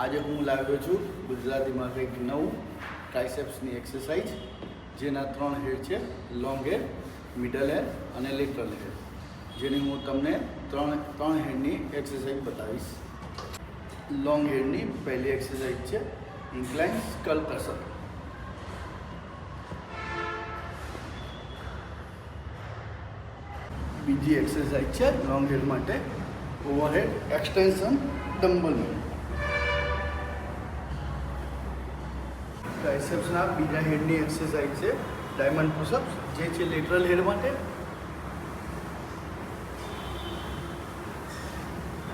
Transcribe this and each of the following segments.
આજે હું લાવ્યો છું ગુજરાતીમાં કંઈક નવું ટ્રાઇસેપ્સની એક્સરસાઇઝ, જેના 3 હેડ છે: લોંગ હેડ, મિડલ હેડ અને લેટરલ હેડ, જેની હું તમને ત્રણ હેડની એક્સરસાઇઝ બતાવીશ. લોંગ હેડની પહેલી એક્સરસાઇઝ છે ઇન્ક્લાઇન સ્કલ ક્રશર. બીજી એક્સરસાઇઝ છે લોંગ હેડ માટે ઓવરહેડ એક્સટેન્શન ડમ્બલ. ટ્રાઇસેપ્સના બીજા હેડની એક્સરસાઇઝ છે ડાયમંડ પુશઅપ્સ, જે છે લેટરલ હેડ માટે.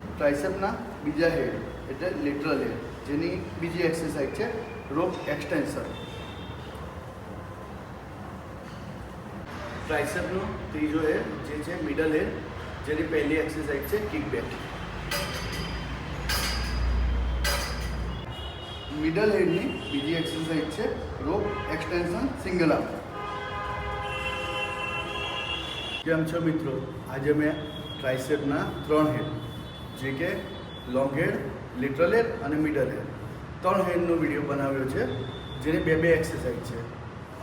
ટ્રાઇસેપના બીજા હેડ એટલે લેટરલ હેડ, જેની બીજી એક્સરસાઇઝ છે રોપ એક્સટેન્શન. ટ્રાઇસેપનો ત્રીજો હેડ જે છે મિડલ હેડ, જેની પહેલી એક્સરસાઇઝ છે કિક બેક. મિડલ હેડની બીજી એક્સરસાઇઝ છે રોપ એક્સટેન્શન સિંગલ આર્મ. કેમ છો મિત્રો? આજે મેં ટ્રાઇસેપના 3 હેડ, જે કે લોંગ હેડ, લેટરલ હેડ અને મિડલ હેડ, 3 હેડનો વિડીયો બનાવ્યો છે, જેની બે એક્સરસાઇઝ છે.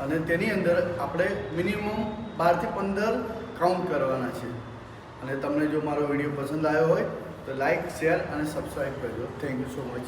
અને તેની અંદર આપણે મિનિમમ 12 થી 15 કાઉન્ટ કરવાના છે. અને તમને જો મારો વિડીયો પસંદ આવ્યો હોય તો લાઈક, શેર અને સબસ્ક્રાઈબ કરજો. Thank you so much.